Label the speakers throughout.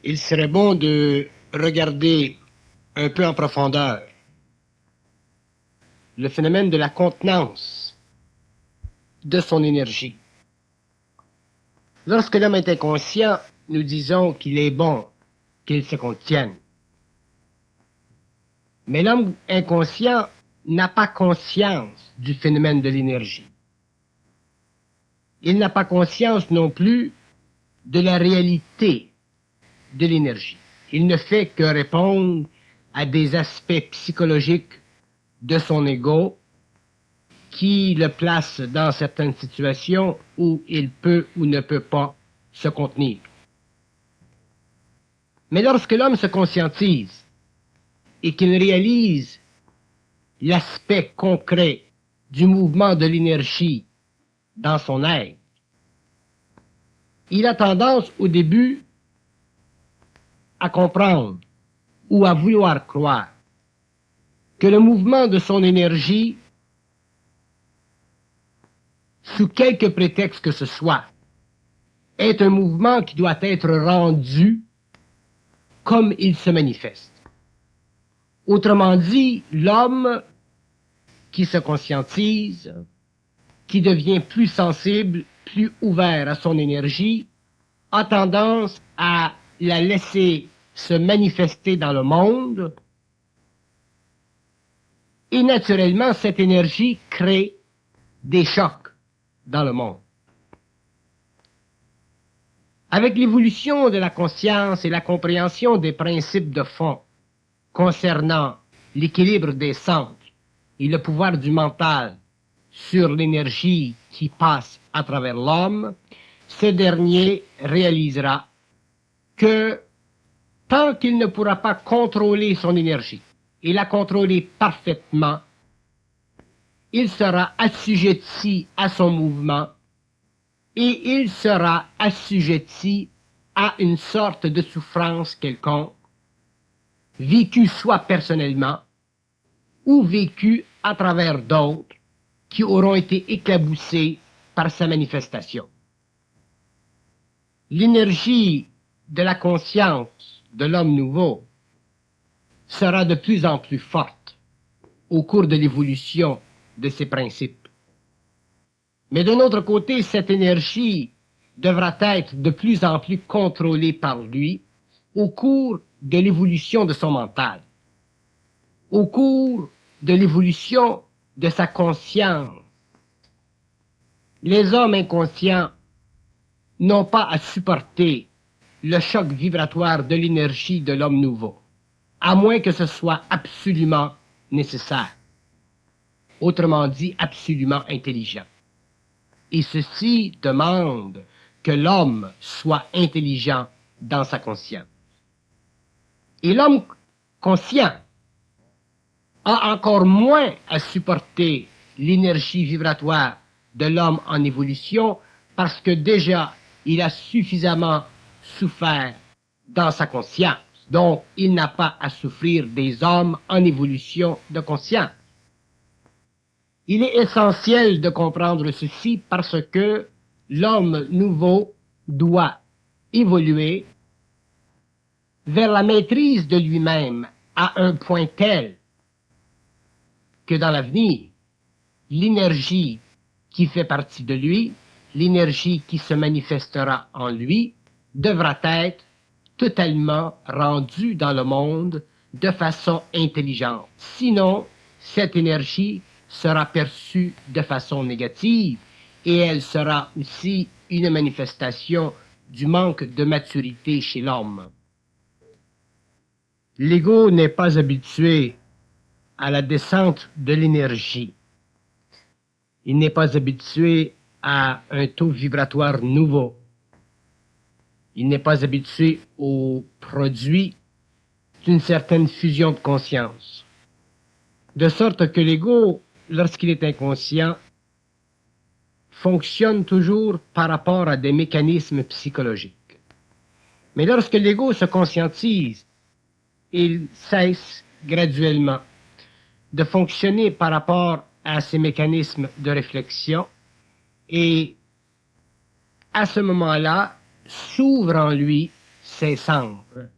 Speaker 1: il serait bon de regarder un peu en profondeur le phénomène de la contenance de son énergie. Lorsque l'homme est inconscient, nous disons qu'il est bon qu'il se contienne. Mais l'homme inconscient n'a pas conscience du phénomène de l'énergie. Il n'a pas conscience non plus de la réalité de l'énergie. Il ne fait que répondre à des aspects psychologiques de son ego qui le placent dans certaines situations où il peut ou ne peut pas se contenir. Mais lorsque l'homme se conscientise et qu'il réalise l'aspect concret du mouvement de l'énergie dans son être, il a tendance au début à comprendre ou à vouloir croire que le mouvement de son énergie, sous quelque prétexte que ce soit, est un mouvement qui doit être rendu comme il se manifeste. Autrement dit, l'homme qui se conscientise, qui devient plus sensible, plus ouvert à son énergie, a tendance à la laisser se manifester dans le monde, et naturellement, cette énergie crée des chocs dans le monde. Avec l'évolution de la conscience et la compréhension des principes de fond concernant l'équilibre des centres et le pouvoir du mental sur l'énergie qui passe à travers l'homme, ce dernier réalisera que tant qu'il ne pourra pas contrôler son énergie et la contrôler parfaitement, il sera assujetti à son mouvement et il sera assujetti à une sorte de souffrance quelconque, vécue soit personnellement ou vécue à travers d'autres qui auront été éclaboussés par sa manifestation. L'énergie de la conscience de l'homme nouveau sera de plus en plus forte au cours de l'évolution de ses principes. Mais d'un autre côté, cette énergie devra être de plus en plus contrôlée par lui au cours de l'évolution de son mental, au cours de l'évolution de sa conscience. Les hommes inconscients n'ont pas à supporter le choc vibratoire de l'énergie de l'homme nouveau, à moins que ce soit absolument nécessaire, autrement dit absolument intelligent. Et ceci demande que l'homme soit intelligent dans sa conscience. Et l'homme conscient a encore moins à supporter l'énergie vibratoire de l'homme en évolution parce que déjà il a suffisamment souffert dans sa conscience. Donc il n'a pas à souffrir des hommes en évolution de conscience. Il est essentiel de comprendre ceci parce que l'homme nouveau doit évoluer vers la maîtrise de lui-même à un point tel que dans l'avenir, l'énergie qui fait partie de lui, l'énergie qui se manifestera en lui, devra être totalement rendue dans le monde de façon intelligente. Sinon, cette énergie sera perçue de façon négative et elle sera aussi une manifestation du manque de maturité chez l'homme. L'ego n'est pas habitué à la descente de l'énergie. Il n'est pas habitué à un taux vibratoire nouveau. Il n'est pas habitué au produit d'une certaine fusion de conscience. De sorte que l'ego, lorsqu'il est inconscient, fonctionne toujours par rapport à des mécanismes psychologiques. Mais lorsque l'ego se conscientise, il cesse graduellement de fonctionner par rapport à ces mécanismes de réflexion et à ce moment-là s'ouvre en lui ses centres.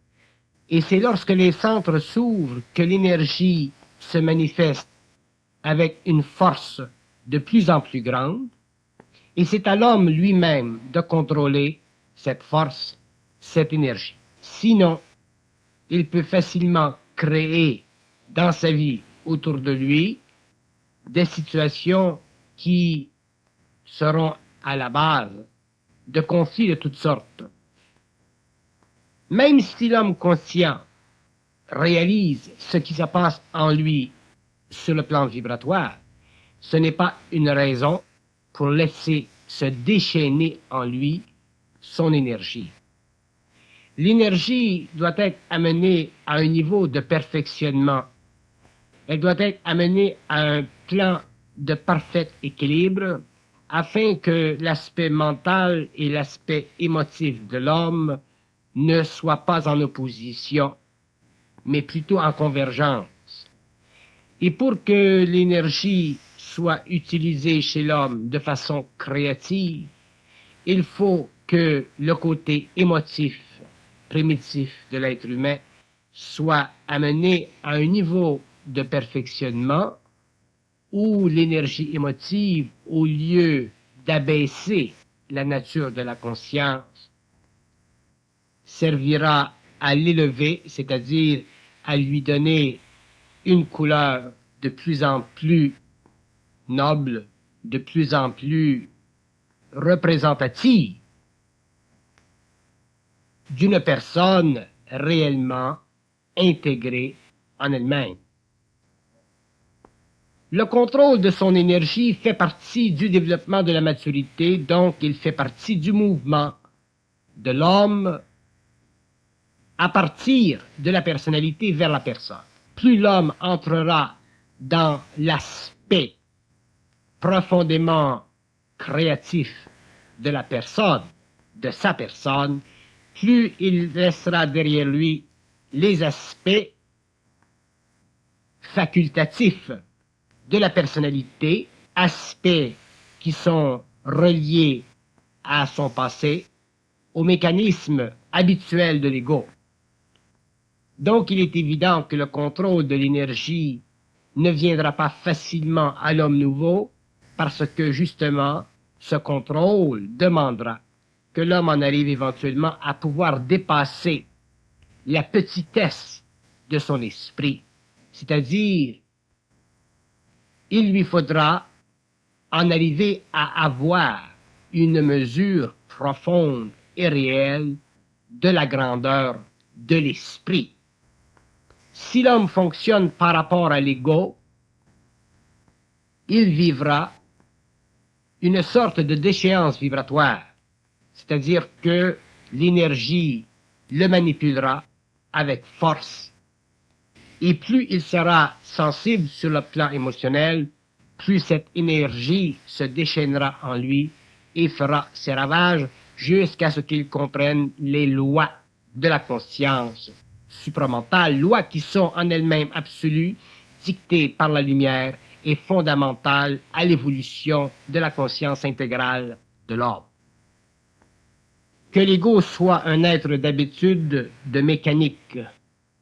Speaker 1: Et c'est lorsque les centres s'ouvrent que l'énergie se manifeste avec une force de plus en plus grande, et c'est à l'homme lui-même de contrôler cette force, cette énergie. Sinon, il peut facilement créer dans sa vie autour de lui des situations qui seront à la base de conflits de toutes sortes. Même si l'homme conscient réalise ce qui se passe en lui sur le plan vibratoire, ce n'est pas une raison pour laisser se déchaîner en lui son énergie. L'énergie doit être amenée à un niveau de perfectionnement. Elle doit être amenée à un plan de parfait équilibre afin que l'aspect mental et l'aspect émotif de l'homme ne soient pas en opposition, mais plutôt en convergence. Et pour que l'énergie soit utilisée chez l'homme de façon créative, il faut que le côté émotif, primitif de l'être humain soit amené à un niveau de perfectionnement où l'énergie émotive, au lieu d'abaisser la nature de la conscience, servira à l'élever, c'est-à-dire à lui donner une couleur de plus en plus noble, de plus en plus représentative d'une personne réellement intégrée en elle-même. Le contrôle de son énergie fait partie du développement de la maturité, donc il fait partie du mouvement de l'homme à partir de la personnalité vers la personne. Plus l'homme entrera dans l'aspect profondément créatif de la personne, de sa personne, plus il laissera derrière lui les aspects facultatifs de la personnalité, aspects qui sont reliés à son passé, au mécanisme habituel de l'ego. Donc il est évident que le contrôle de l'énergie ne viendra pas facilement à l'homme nouveau parce que justement ce contrôle demandera que l'homme en arrive éventuellement à pouvoir dépasser la petitesse de son esprit, c'est-à-dire il lui faudra en arriver à avoir une mesure profonde et réelle de la grandeur de l'esprit. Si l'homme fonctionne par rapport à l'ego, il vivra une sorte de déchéance vibratoire, c'est-à-dire que l'énergie le manipulera avec force. Et plus il sera sensible sur le plan émotionnel, plus cette énergie se déchaînera en lui et fera ses ravages jusqu'à ce qu'il comprenne les lois de la conscience supramentale, lois qui sont en elles-mêmes absolues, dictées par la lumière et fondamentales à l'évolution de la conscience intégrale de l'homme. Que l'ego soit un être d'habitude de mécanique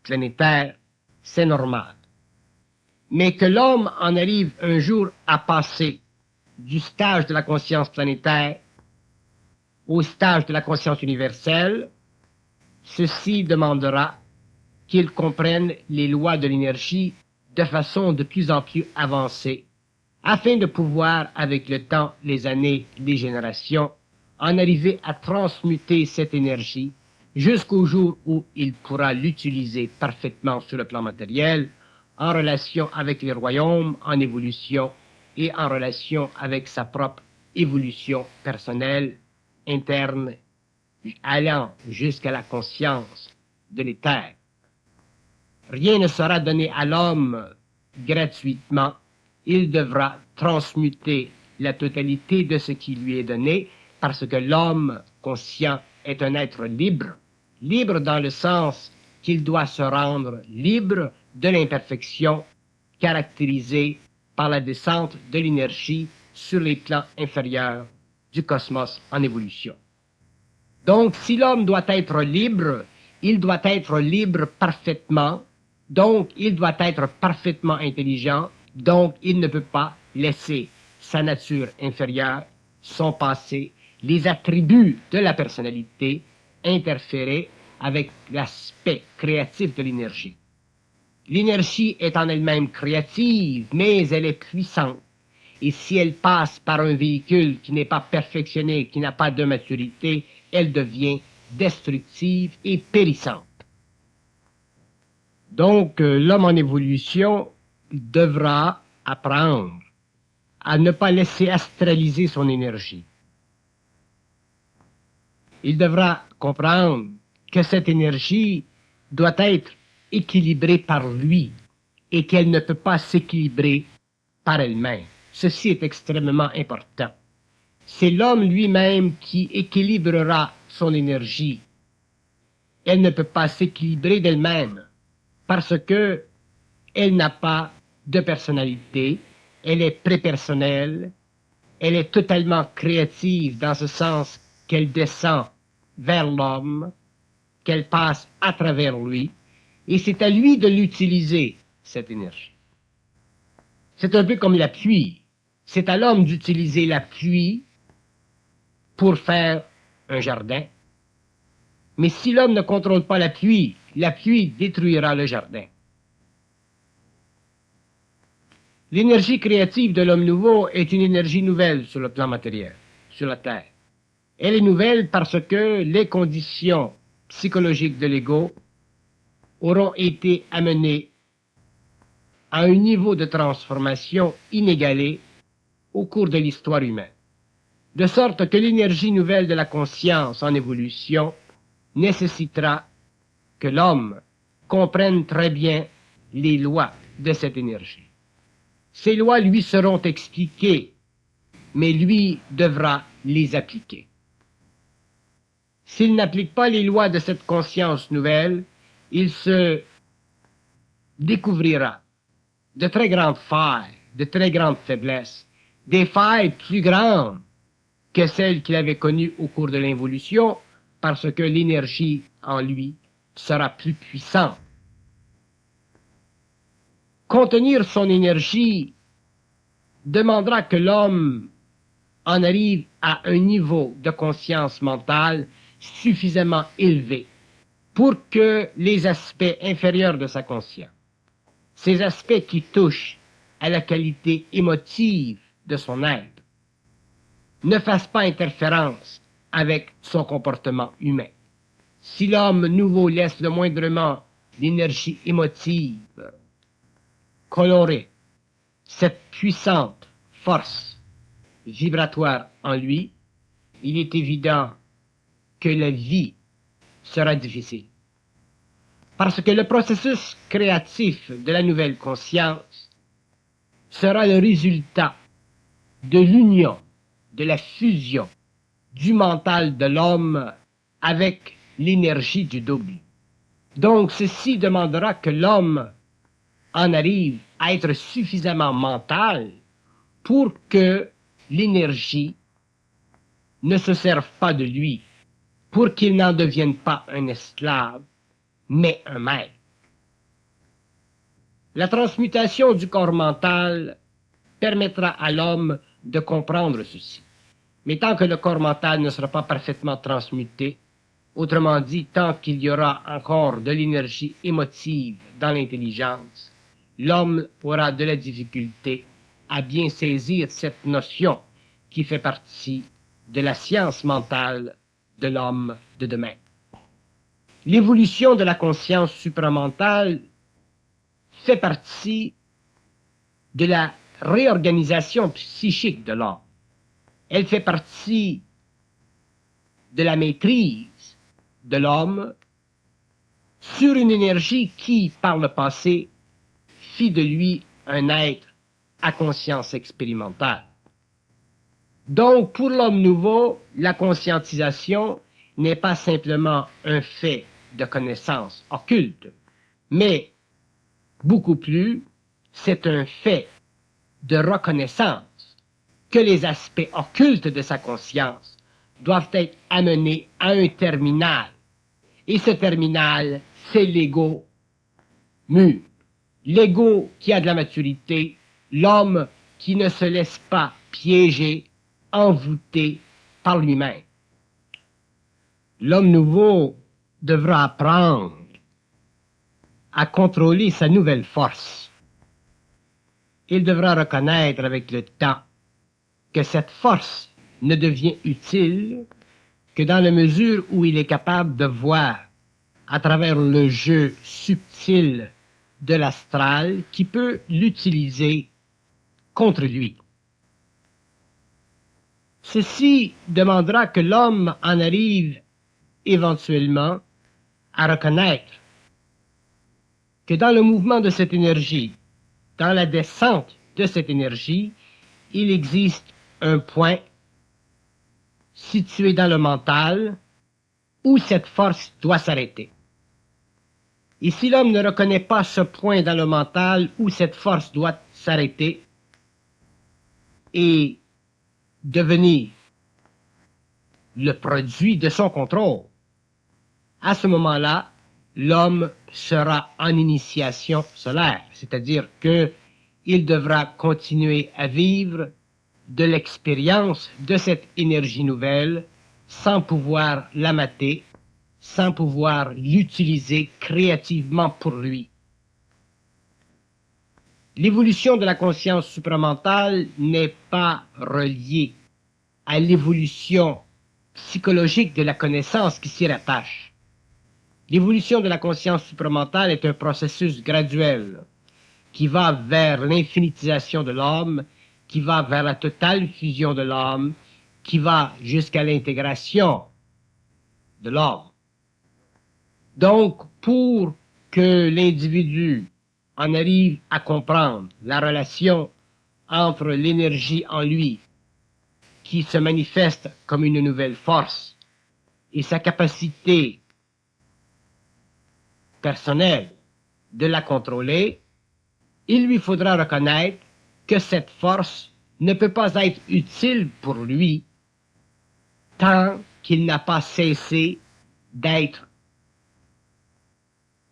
Speaker 1: planétaire, c'est normal. Mais que l'homme en arrive un jour à passer du stage de la conscience planétaire au stage de la conscience universelle, ceci demandera qu'il comprenne les lois de l'énergie de façon de plus en plus avancée, afin de pouvoir, avec le temps, les années, les générations, en arriver à transmuter cette énergie jusqu'au jour où il pourra l'utiliser parfaitement sur le plan matériel, en relation avec les royaumes en évolution et en relation avec sa propre évolution personnelle, interne, allant jusqu'à la conscience de l'éther. Rien ne sera donné à l'homme gratuitement. Il devra transmuter la totalité de ce qui lui est donné parce que l'homme conscient est un être libre, libre dans le sens qu'il doit se rendre libre de l'imperfection caractérisée par la descente de l'énergie sur les plans inférieurs du cosmos en évolution. Donc, si l'homme doit être libre, il doit être libre parfaitement, donc il doit être parfaitement intelligent, donc il ne peut pas laisser sa nature inférieure, son passé, les attributs de la personnalité interférer avec l'aspect créatif de l'énergie. L'énergie est en elle-même créative, mais elle est puissante. Et si elle passe par un véhicule qui n'est pas perfectionné, qui n'a pas de maturité, elle devient destructive et périssante. Donc, l'homme en évolution devra apprendre à ne pas laisser astraliser son énergie. Il devra comprendre que cette énergie doit être équilibrée par lui et qu'elle ne peut pas s'équilibrer par elle-même. Ceci est extrêmement important. C'est l'homme lui-même qui équilibrera son énergie. Elle ne peut pas s'équilibrer d'elle-même parce que elle n'a pas de personnalité, elle est prépersonnelle, elle est totalement créative dans ce sens qu'elle descend vers l'homme, qu'elle passe à travers lui, et c'est à lui de l'utiliser, cette énergie. C'est un peu comme la pluie. C'est à l'homme d'utiliser la pluie pour faire un jardin. Mais si l'homme ne contrôle pas la pluie détruira le jardin. L'énergie créative de l'homme nouveau est une énergie nouvelle sur le plan matériel, sur la Terre. Elle est nouvelle parce que les conditions psychologiques de l'ego auront été amenées à un niveau de transformation inégalé au cours de l'histoire humaine. De sorte que l'énergie nouvelle de la conscience en évolution nécessitera que l'homme comprenne très bien les lois de cette énergie. Ces lois lui seront expliquées, mais lui devra les appliquer. S'il n'applique pas les lois de cette conscience nouvelle, il se découvrira de très grandes failles, de très grandes faiblesses, des failles plus grandes que celles qu'il avait connues au cours de l'évolution, parce que l'énergie en lui sera plus puissante. Contenir son énergie demandera que l'homme en arrive à un niveau de conscience mentale suffisamment élevé pour que les aspects inférieurs de sa conscience, ces aspects qui touchent à la qualité émotive de son être, ne fassent pas interférence avec son comportement humain. Si l'homme nouveau laisse le moindrement l'énergie émotive colorer cette puissante force vibratoire en lui, il est évident que la vie sera difficile. Parce que le processus créatif de la nouvelle conscience sera le résultat de l'union, de la fusion du mental de l'homme avec l'énergie du double. Donc ceci demandera que l'homme en arrive à être suffisamment mental pour que l'énergie ne se serve pas de lui, pour qu'il n'en devienne pas un esclave, mais un maître. La transmutation du corps mental permettra à l'homme de comprendre ceci. Mais tant que le corps mental ne sera pas parfaitement transmuté, autrement dit, tant qu'il y aura encore de l'énergie émotive dans l'intelligence, l'homme aura de la difficulté à bien saisir cette notion qui fait partie de la science mentale de l'homme de demain. L'évolution de la conscience supramentale fait partie de la réorganisation psychique de l'homme. Elle fait partie de la maîtrise de l'homme sur une énergie qui, par le passé, fit de lui un être à conscience expérimentale. Donc, pour l'homme nouveau, la conscientisation n'est pas simplement un fait de connaissance occulte, mais beaucoup plus, c'est un fait de reconnaissance que les aspects occultes de sa conscience doivent être amenés à un terminal Et ce terminal, c'est l'ego mûr. L'ego qui a de la maturité, l'homme qui ne se laisse pas piéger, envoûter par lui-même. L'homme nouveau devra apprendre à contrôler sa nouvelle force. Il devra reconnaître avec le temps que cette force ne devient utile que dans la mesure où il est capable de voir à travers le jeu subtil de l'astral qui peut l'utiliser contre lui. Ceci demandera que l'homme en arrive éventuellement à reconnaître que dans le mouvement de cette énergie, dans la descente de cette énergie, il existe un point situé dans le mental où cette force doit s'arrêter. Et si l'homme ne reconnaît pas ce point dans le mental où cette force doit s'arrêter et devenir le produit de son contrôle, à ce moment-là, l'homme sera en initiation solaire, c'est-à-dire que il devra continuer à vivre de l'expérience de cette énergie nouvelle sans pouvoir la mater, sans pouvoir l'utiliser créativement pour lui. L'évolution de la conscience supramentale n'est pas reliée à l'évolution psychologique de la connaissance qui s'y rattache. L'évolution de la conscience supramentale est un processus graduel qui va vers l'infinitisation de l'homme, qui va vers la totale fusion de l'homme, qui va jusqu'à l'intégration de l'homme. Donc, pour que l'individu en arrive à comprendre la relation entre l'énergie en lui, qui se manifeste comme une nouvelle force, et sa capacité personnelle de la contrôler, il lui faudra reconnaître que cette force ne peut pas être utile pour lui tant qu'il n'a pas cessé d'être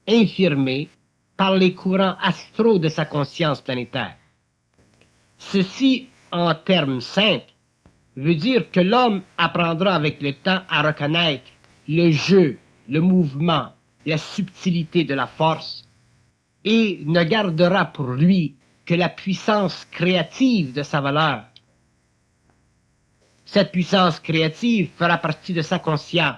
Speaker 1: infirmé par les courants astraux de sa conscience planétaire. Ceci, en termes simples, veut dire que l'homme apprendra avec le temps à reconnaître le jeu, le mouvement, la subtilité de la force et ne gardera pour lui que la puissance créative de sa valeur. Cette puissance créative fera partie de sa conscience,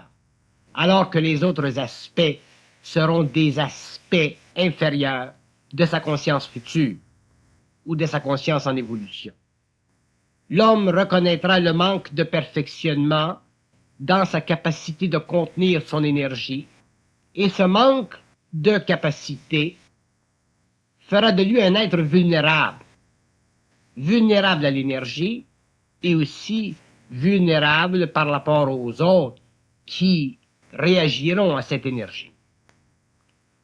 Speaker 1: alors que les autres aspects seront des aspects inférieurs de sa conscience future ou de sa conscience en évolution. L'homme reconnaîtra le manque de perfectionnement dans sa capacité de contenir son énergie, et ce manque de capacité fera de lui un être vulnérable, vulnérable à l'énergie et aussi vulnérable par rapport aux autres qui réagiront à cette énergie.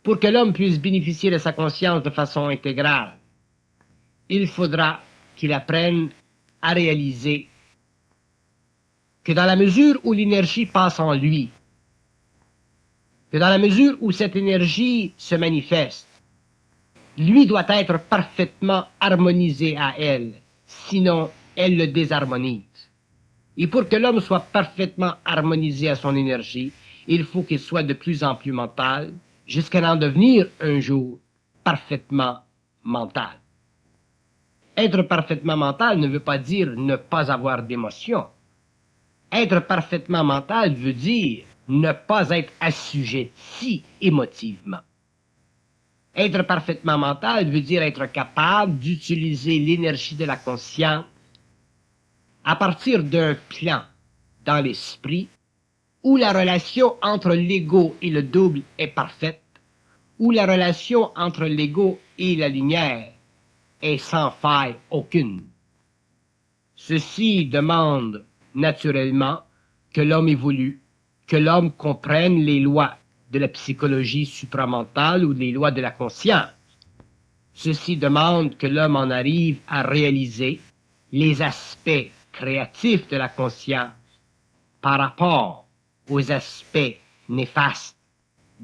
Speaker 1: Pour que l'homme puisse bénéficier de sa conscience de façon intégrale, il faudra qu'il apprenne à réaliser que dans la mesure où l'énergie passe en lui, que dans la mesure où cette énergie se manifeste, lui doit être parfaitement harmonisé à elle, sinon elle le désharmonise. Et pour que l'homme soit parfaitement harmonisé à son énergie, il faut qu'il soit de plus en plus mental, jusqu'à en devenir un jour parfaitement mental. Être parfaitement mental ne veut pas dire ne pas avoir d'émotion. Être parfaitement mental veut dire ne pas être assujetti émotivement. Être parfaitement mental veut dire être capable d'utiliser l'énergie de la conscience à partir d'un plan dans l'esprit où la relation entre l'ego et le double est parfaite, où la relation entre l'ego et la lumière est sans faille aucune. Ceci demande naturellement que l'homme évolue, que l'homme comprenne les lois de la psychologie supramentale ou les lois de la conscience. Ceci demande que l'homme en arrive à réaliser les aspects créatifs de la conscience par rapport aux aspects néfastes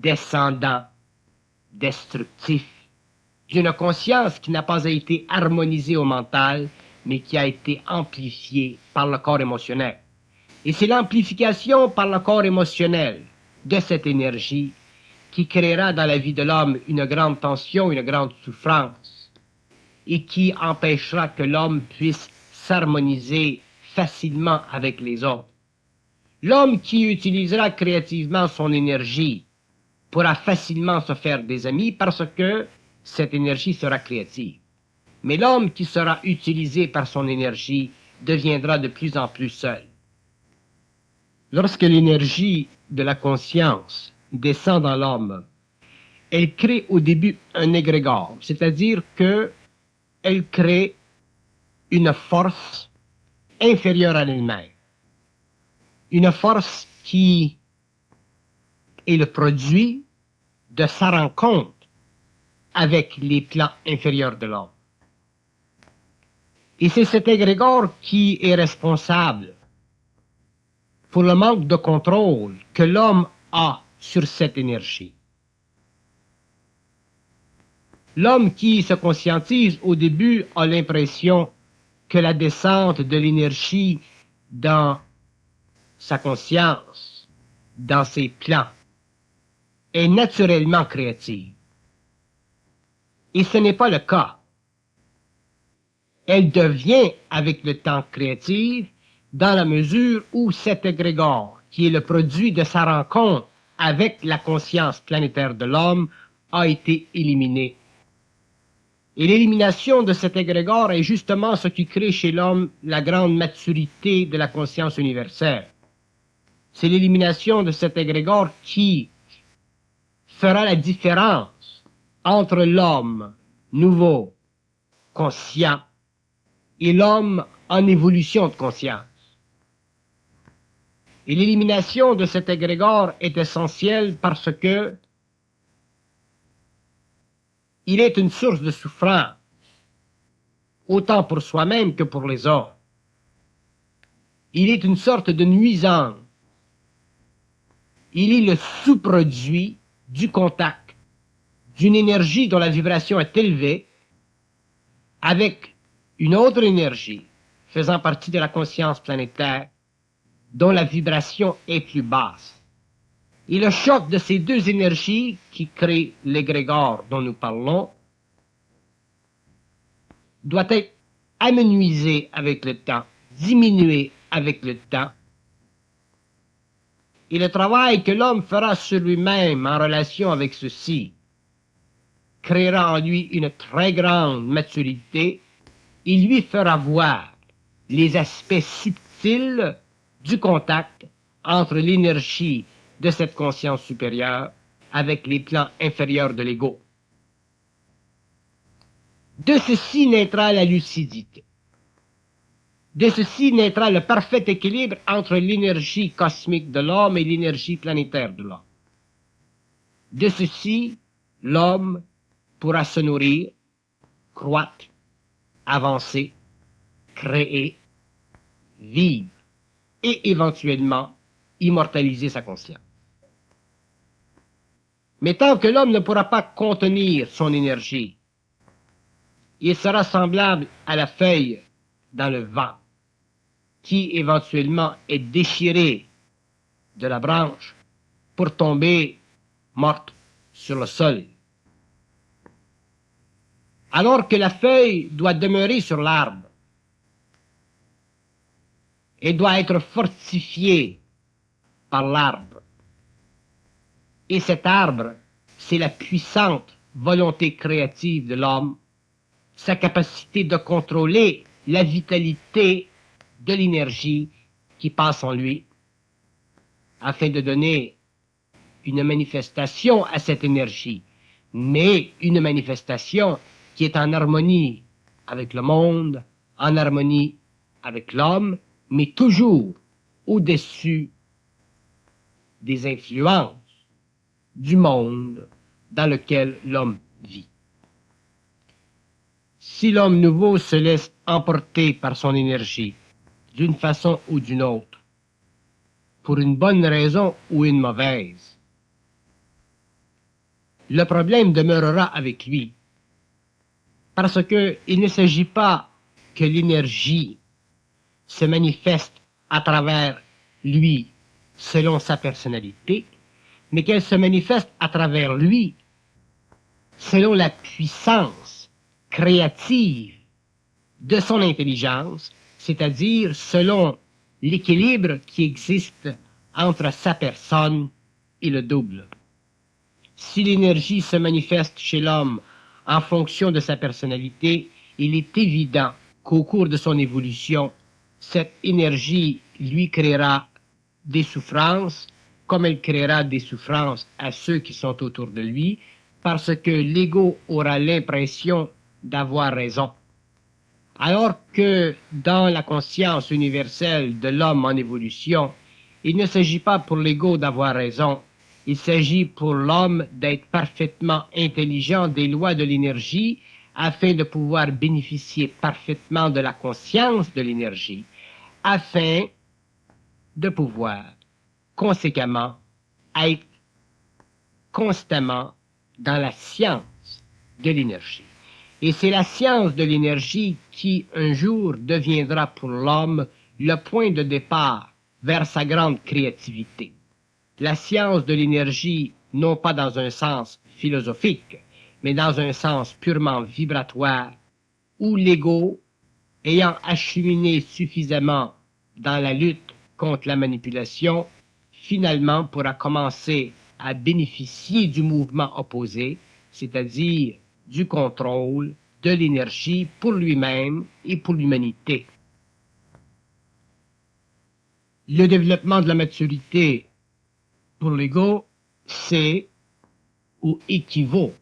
Speaker 1: descendant, destructif, d'une conscience qui n'a pas été harmonisée au mental, mais qui a été amplifiée par le corps émotionnel. Et c'est l'amplification par le corps émotionnel de cette énergie qui créera dans la vie de l'homme une grande tension, une grande souffrance, et qui empêchera que l'homme puisse s'harmoniser facilement avec les autres. L'homme qui utilisera créativement son énergie pourra facilement se faire des amis parce que cette énergie sera créative. Mais l'homme qui sera utilisé par son énergie deviendra de plus en plus seul. Lorsque l'énergie de la conscience descend dans l'homme, elle crée au début un égrégore, c'est-à-dire que elle crée une force inférieure à elle-même. Une force qui est le produit de sa rencontre avec les plans inférieurs de l'homme. Et c'est cet égrégore qui est responsable pour le manque de contrôle que l'homme a sur cette énergie. L'homme qui se conscientise au début a l'impression que la descente de l'énergie dans sa conscience, dans ses plans, est naturellement créative. Et ce n'est pas le cas. Elle devient avec le temps créative dans la mesure où cet égrégore, qui est le produit de sa rencontre avec la conscience planétaire de l'homme, a été éliminé. Et l'élimination de cet égrégore est justement ce qui crée chez l'homme la grande maturité de la conscience universelle. C'est l'élimination de cet égrégore qui fera la différence entre l'homme nouveau, conscient, et l'homme en évolution de conscience. Et l'élimination de cet égrégore est essentielle parce que il est une source de souffrance, autant pour soi-même que pour les autres. Il est une sorte de nuisance. Il est le sous-produit du contact d'une énergie dont la vibration est élevée avec une autre énergie faisant partie de la conscience planétaire dont la vibration est plus basse. Et le choc de ces deux énergies qui créent l'égrégore dont nous parlons doit être amenuisé avec le temps, diminué avec le temps. Et le travail que l'homme fera sur lui-même en relation avec ceci créera en lui une très grande maturité et lui fera voir les aspects subtils du contact entre l'énergie de cette conscience supérieure avec les plans inférieurs de l'ego. De ceci naîtra la lucidité. De ceci naîtra le parfait équilibre entre l'énergie cosmique de l'homme et l'énergie planétaire de l'homme. De ceci, l'homme pourra se nourrir, croître, avancer, créer, vivre et éventuellement immortaliser sa conscience. Mais tant que l'homme ne pourra pas contenir son énergie, il sera semblable à la feuille dans le vent, qui éventuellement est déchirée de la branche pour tomber morte sur le sol. Alors que la feuille doit demeurer sur l'arbre et doit être fortifiée par l'arbre. Et cet arbre, c'est la puissante volonté créative de l'homme, sa capacité de contrôler la vitalité de l'énergie qui passe en lui, afin de donner une manifestation à cette énergie, mais une manifestation qui est en harmonie avec le monde, en harmonie avec l'homme, mais toujours au-dessus des influences du monde dans lequel l'homme vit. Si l'homme nouveau se laisse emporter par son énergie, d'une façon ou d'une autre, pour une bonne raison ou une mauvaise, le problème demeurera avec lui. Parce que il ne s'agit pas que l'énergie se manifeste à travers lui selon sa personnalité, mais qu'elle se manifeste à travers lui selon la puissance créative de son intelligence, c'est-à-dire selon l'équilibre qui existe entre sa personne et le double. Si l'énergie se manifeste chez l'homme en fonction de sa personnalité, il est évident qu'au cours de son évolution, cette énergie lui créera des souffrances, comme elle créera des souffrances à ceux qui sont autour de lui, parce que l'ego aura l'impression d'avoir raison. Alors que dans la conscience universelle de l'homme en évolution, il ne s'agit pas pour l'ego d'avoir raison, il s'agit pour l'homme d'être parfaitement intelligent des lois de l'énergie afin de pouvoir bénéficier parfaitement de la conscience de l'énergie, afin de pouvoir conséquemment être constamment dans la science de l'énergie. Et c'est la science de l'énergie qui, un jour, deviendra pour l'homme le point de départ vers sa grande créativité. La science de l'énergie, non pas dans un sens philosophique, mais dans un sens purement vibratoire, où l'ego, ayant acheminé suffisamment dans la lutte contre la manipulation, finalement pourra commencer à bénéficier du mouvement opposé, c'est-à-dire du contrôle de l'énergie pour lui-même et pour l'humanité. Le développement de la maturité pour l'ego, c'est ou équivaut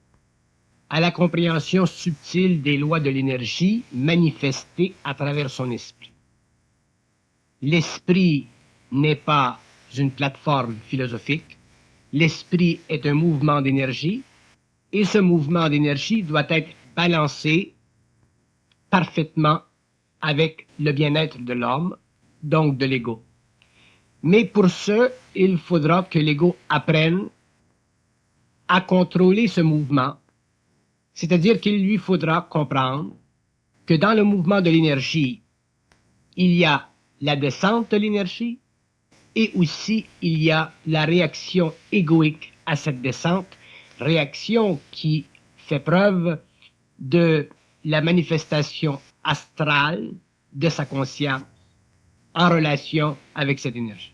Speaker 1: à la compréhension subtile des lois de l'énergie manifestées à travers son esprit. L'esprit n'est pas une plateforme philosophique, l'esprit est un mouvement d'énergie, et ce mouvement d'énergie doit être balancé parfaitement avec le bien-être de l'homme, donc de l'ego. Mais pour ce, il faudra que l'ego apprenne à contrôler ce mouvement, c'est-à-dire qu'il lui faudra comprendre que dans le mouvement de l'énergie, il y a la descente de l'énergie et aussi il y a la réaction égoïque à cette descente, réaction qui fait preuve de la manifestation astrale de sa conscience en relation avec cette énergie.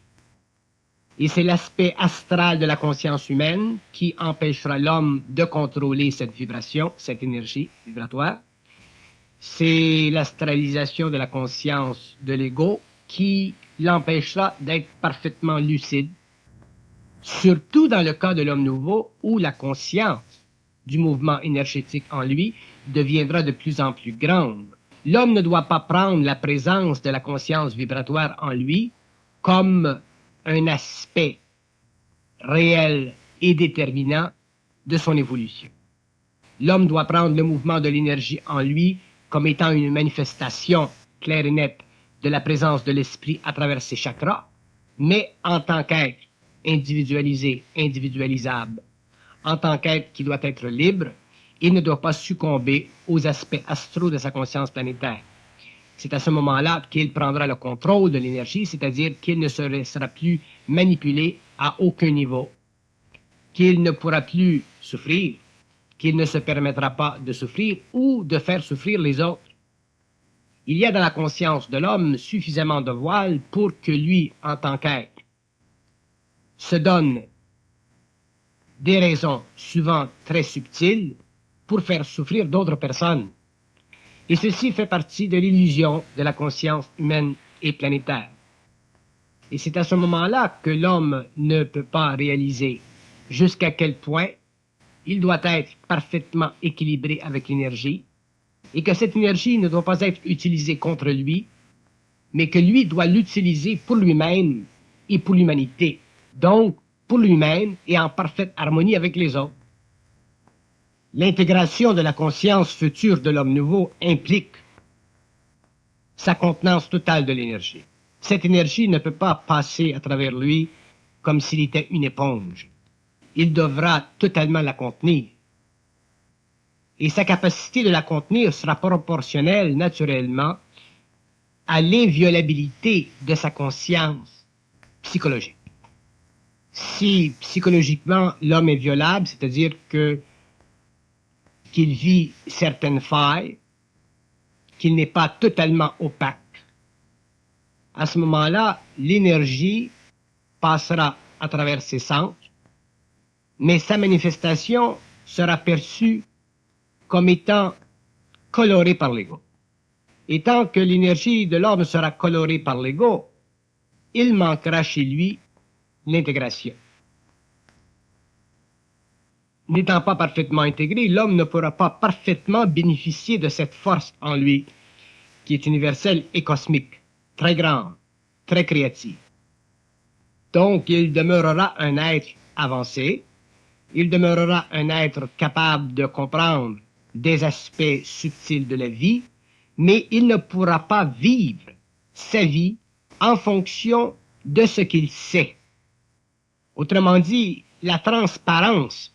Speaker 1: Et c'est l'aspect astral de la conscience humaine qui empêchera l'homme de contrôler cette vibration, cette énergie vibratoire. C'est l'astralisation de la conscience de l'ego qui l'empêchera d'être parfaitement lucide, surtout dans le cas de l'homme nouveau où la conscience du mouvement énergétique en lui deviendra de plus en plus grande. L'homme ne doit pas prendre la présence de la conscience vibratoire en lui comme un aspect réel et déterminant de son évolution. L'homme doit prendre le mouvement de l'énergie en lui comme étant une manifestation claire et nette de la présence de l'esprit à travers ses chakras, mais en tant qu'être individualisé, individualisable, en tant qu'être qui doit être libre, il ne doit pas succomber aux aspects astraux de sa conscience planétaire. C'est à ce moment-là qu'il prendra le contrôle de l'énergie, c'est-à-dire qu'il ne sera plus manipulé à aucun niveau, qu'il ne pourra plus souffrir, qu'il ne se permettra pas de souffrir ou de faire souffrir les autres. Il y a dans la conscience de l'homme suffisamment de voile pour que lui, en tant qu'être, se donne des raisons souvent très subtiles pour faire souffrir d'autres personnes. Et ceci fait partie de l'illusion de la conscience humaine et planétaire. Et c'est à ce moment-là que l'homme ne peut pas réaliser jusqu'à quel point il doit être parfaitement équilibré avec l'énergie et que cette énergie ne doit pas être utilisée contre lui, mais que lui doit l'utiliser pour lui-même et pour l'humanité. Donc, pour lui-même et en parfaite harmonie avec les autres. L'intégration de la conscience future de l'homme nouveau implique sa contenance totale de l'énergie. Cette énergie ne peut pas passer à travers lui comme s'il était une éponge. il devra totalement la contenir. Et sa capacité de la contenir sera proportionnelle, naturellement, à l'inviolabilité de sa conscience psychologique. Si psychologiquement l'homme est violable, c'est-à-dire qu'il vit certaines failles, qu'il n'est pas totalement opaque, à ce moment-là, l'énergie passera à travers ses centres, mais sa manifestation sera perçue comme étant colorée par l'ego. Et tant que l'énergie de l'homme sera colorée par l'ego, il manquera chez lui l'intégration. N'étant pas parfaitement intégré, l'homme ne pourra pas parfaitement bénéficier de cette force en lui, qui est universelle et cosmique, très grande, très créative. Donc, il demeurera un être avancé, il demeurera un être capable de comprendre des aspects subtils de la vie, mais il ne pourra pas vivre sa vie en fonction de ce qu'il sait. Autrement dit, la transparence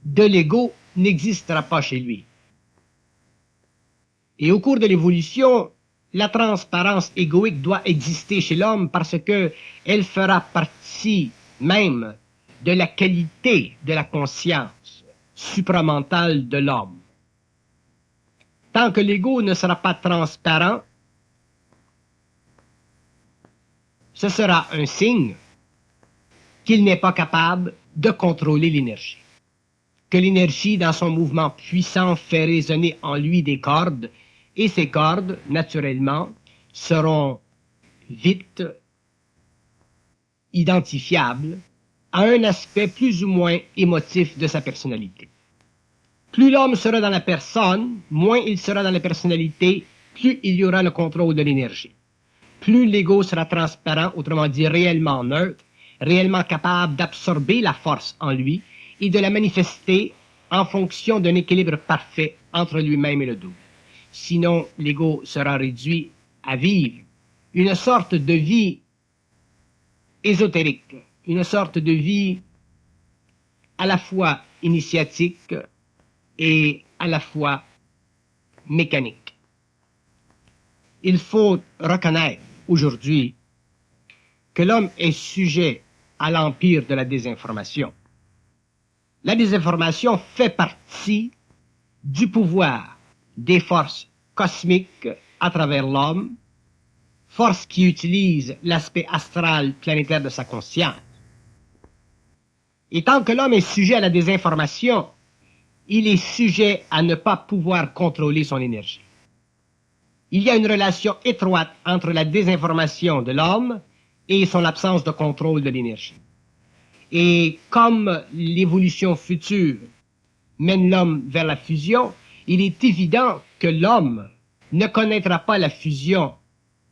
Speaker 1: de l'ego n'existera pas chez lui. Et au cours de l'évolution, la transparence égoïque doit exister chez l'homme parce que elle fera partie même de la qualité de la conscience supramentale de l'homme. Tant que l'ego ne sera pas transparent, ce sera un signe qu'il n'est pas capable de contrôler l'énergie. Que l'énergie, dans son mouvement puissant, fait résonner en lui des cordes, et ces cordes, naturellement, seront vite identifiables à un aspect plus ou moins émotif de sa personnalité. Plus l'homme sera dans la personne, moins il sera dans la personnalité, plus il y aura le contrôle de l'énergie. Plus l'ego sera transparent, autrement dit réellement neutre, réellement capable d'absorber la force en lui et de la manifester en fonction d'un équilibre parfait entre lui-même et le double. Sinon, l'ego sera réduit à vivre une sorte de vie ésotérique, une sorte de vie à la fois initiatique et à la fois mécanique. Il faut reconnaître aujourd'hui que l'homme est sujet à l'empire de la désinformation. La désinformation fait partie du pouvoir des forces cosmiques à travers l'homme, forces qui utilisent l'aspect astral planétaire de sa conscience. Et tant que l'homme est sujet à la désinformation, il est sujet à ne pas pouvoir contrôler son énergie. Il y a une relation étroite entre la désinformation de l'homme et son absence de contrôle de l'énergie. Et comme l'évolution future mène l'homme vers la fusion, il est évident que l'homme ne connaîtra pas la fusion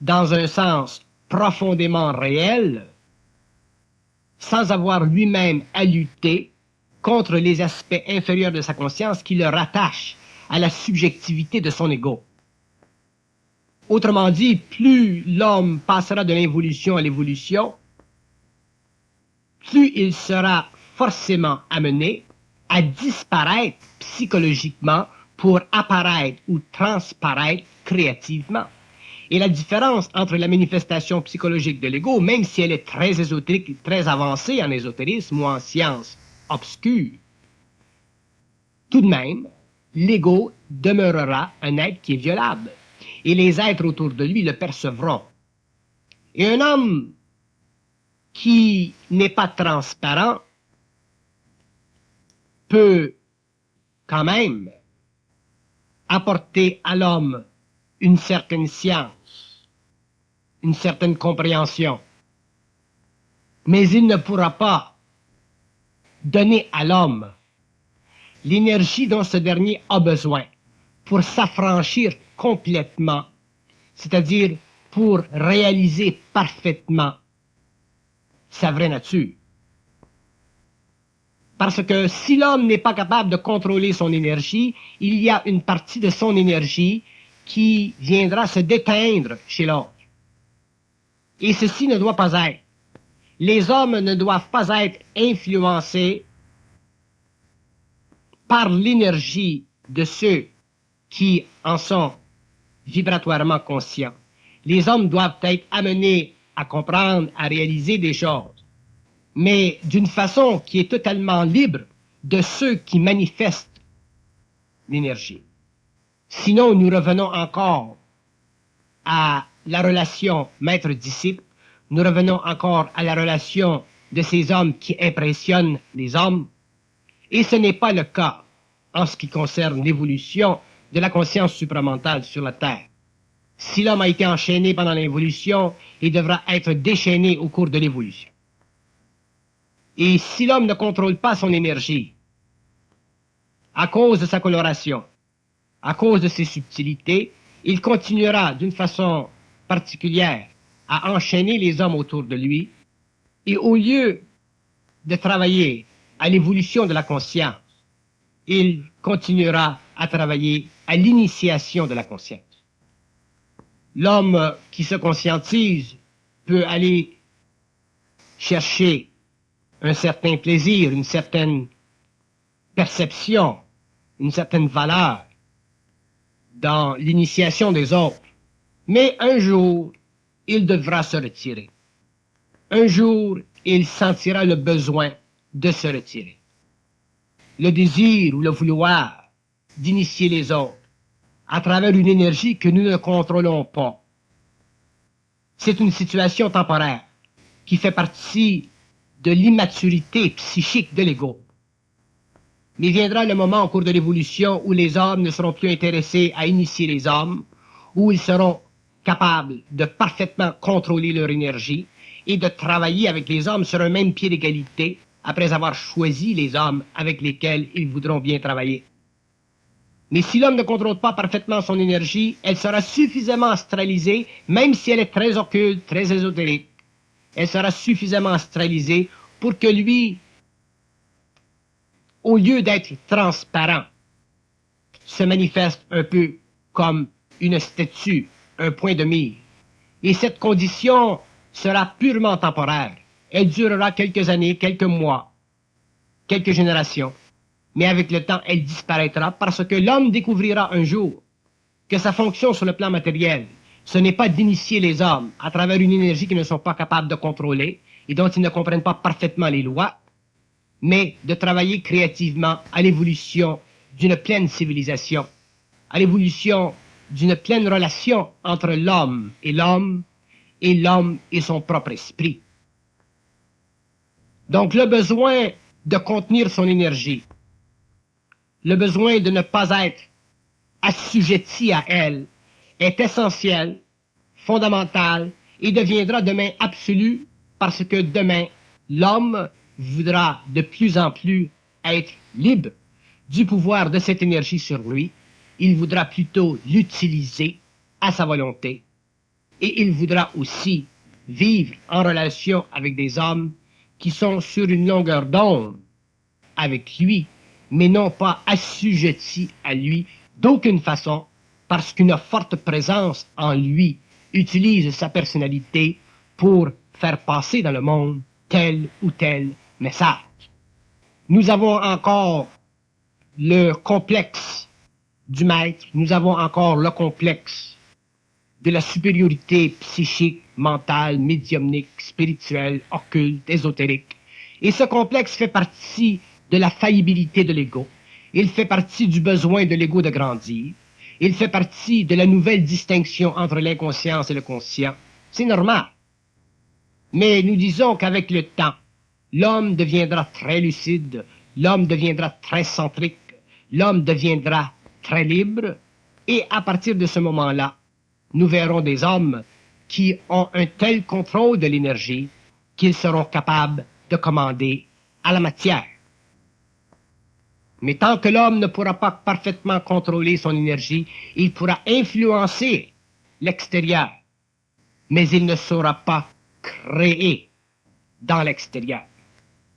Speaker 1: dans un sens profondément réel sans avoir lui-même à lutter contre les aspects inférieurs de sa conscience qui le rattachent à la subjectivité de son ego. Autrement dit, plus l'homme passera de l'involution à l'évolution, plus il sera forcément amené à disparaître psychologiquement pour apparaître ou transparaître créativement. Et la différence entre la manifestation psychologique de l'ego, même si elle est très ésotérique, très avancée en ésotérisme ou en sciences obscures, tout de même, l'ego demeurera un être qui est violable. Et les êtres autour de lui le percevront. Et un homme qui n'est pas transparent peut quand même apporter à l'homme une certaine science, une certaine compréhension. Mais il ne pourra pas donner à l'homme l'énergie dont ce dernier a besoin pour s'affranchir complètement, c'est-à-dire pour réaliser parfaitement sa vraie nature. Parce que si l'homme n'est pas capable de contrôler son énergie, il y a une partie de son énergie qui viendra se déteindre chez l'autre. Et ceci ne doit pas être. Les hommes ne doivent pas être influencés par l'énergie de ceux qui en sont vibratoirement conscients, les hommes doivent être amenés à comprendre, à réaliser des choses, mais d'une façon qui est totalement libre de ceux qui manifestent l'énergie. Sinon, nous revenons encore à la relation maître-disciple, nous revenons encore à la relation de ces hommes qui impressionnent les hommes, et ce n'est pas le cas en ce qui concerne l'évolution de la conscience supramentale sur la Terre. Si l'homme a été enchaîné pendant l'évolution, il devra être déchaîné au cours de l'évolution. Et si l'homme ne contrôle pas son énergie, à cause de sa coloration, à cause de ses subtilités, il continuera d'une façon particulière à enchaîner les hommes autour de lui, et au lieu de travailler à l'évolution de la conscience, il continuera à travailler à l'initiation de la conscience. L'homme qui se conscientise peut aller chercher un certain plaisir, une certaine perception, une certaine valeur dans l'initiation des autres. Mais un jour, il devra se retirer. Un jour, il sentira le besoin de se retirer. Le désir ou le vouloir d'initier les autres à travers une énergie que nous ne contrôlons pas. C'est une situation temporaire qui fait partie de l'immaturité psychique de l'ego. Mais viendra le moment au cours de l'évolution où les hommes ne seront plus intéressés à initier les hommes, où ils seront capables de parfaitement contrôler leur énergie et de travailler avec les hommes sur un même pied d'égalité après avoir choisi les hommes avec lesquels ils voudront bien travailler. Mais si l'homme ne contrôle pas parfaitement son énergie, elle sera suffisamment astralisée, même si elle est très occulte, très ésotérique. Elle sera suffisamment astralisée pour que lui, au lieu d'être transparent, se manifeste un peu comme une statue, un point de mire. Et cette condition sera purement temporaire. Elle durera quelques années, quelques mois, quelques générations. Mais avec le temps, elle disparaîtra parce que l'homme découvrira un jour que sa fonction sur le plan matériel, ce n'est pas d'initier les hommes à travers une énergie qu'ils ne sont pas capables de contrôler et dont ils ne comprennent pas parfaitement les lois, mais de travailler créativement à l'évolution d'une pleine civilisation, à l'évolution d'une pleine relation entre l'homme et l'homme et son propre esprit. Donc le besoin de contenir son énergie, le besoin de ne pas être assujetti à elle est essentiel, fondamental et deviendra demain absolu parce que demain, l'homme voudra de plus en plus être libre du pouvoir de cette énergie sur lui. Il voudra plutôt l'utiliser à sa volonté et il voudra aussi vivre en relation avec des hommes qui sont sur une longueur d'onde avec lui, mais non pas assujettis à lui d'aucune façon, parce qu'une forte présence en lui utilise sa personnalité pour faire passer dans le monde tel ou tel message. Nous avons encore le complexe du maître, nous avons encore le complexe de la supériorité psychique, mentale, médiumnique, spirituelle, occulte, ésotérique. Et ce complexe fait partie de la faillibilité de l'ego. Il fait partie du besoin de l'ego de grandir. Il fait partie de la nouvelle distinction entre l'inconscience et le conscient. C'est normal. Mais nous disons qu'avec le temps, l'homme deviendra très lucide, l'homme deviendra très centrique, l'homme deviendra très libre, et à partir de ce moment-là, nous verrons des hommes qui ont un tel contrôle de l'énergie qu'ils seront capables de commander à la matière. Mais tant que l'homme ne pourra pas parfaitement contrôler son énergie, il pourra influencer l'extérieur, mais il ne saura pas créer dans l'extérieur.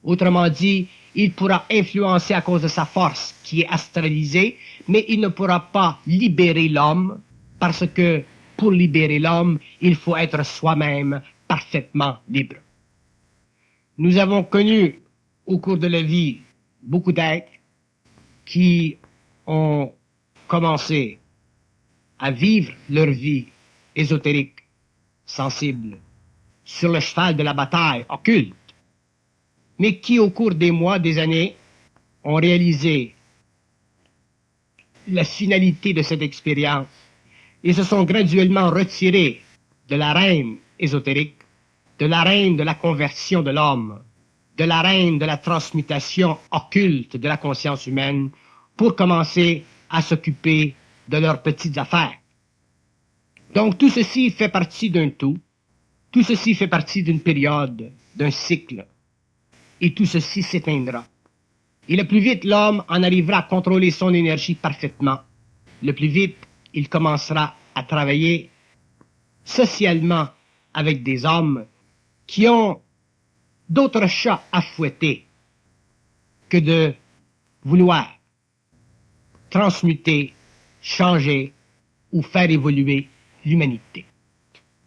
Speaker 1: Autrement dit, il pourra influencer à cause de sa force qui est astralisée, mais il ne pourra pas libérer l'homme parce que pour libérer l'homme, il faut être soi-même parfaitement libre. Nous avons connu au cours de la vie beaucoup d'êtres qui ont commencé à vivre leur vie ésotérique, sensible, sur le cheval de la bataille occulte, mais qui au cours des mois, des années, ont réalisé la finalité de cette expérience et se sont graduellement retirés de l'arène ésotérique, de l'arène de la conversion de l'homme, de l'arène de la transmutation occulte de la conscience humaine, pour commencer à s'occuper de leurs petites affaires. Donc tout ceci fait partie d'un tout ceci fait partie d'une période, d'un cycle, et tout ceci s'éteindra. Et le plus vite l'homme en arrivera à contrôler son énergie parfaitement, le plus vite il commencera à travailler socialement avec des hommes qui ont d'autres chats à fouetter que de vouloir transmuter, changer ou faire évoluer l'humanité.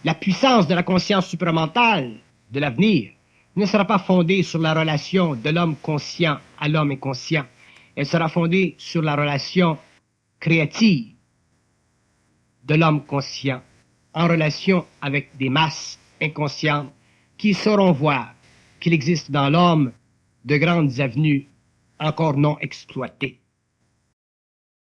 Speaker 1: La puissance de la conscience supramentale de l'avenir ne sera pas fondée sur la relation de l'homme conscient à l'homme inconscient. Elle sera fondée sur la relation créative de l'homme conscient en relation avec des masses inconscientes qui sauront voir qu'il existe dans l'homme de grandes avenues encore non exploitées.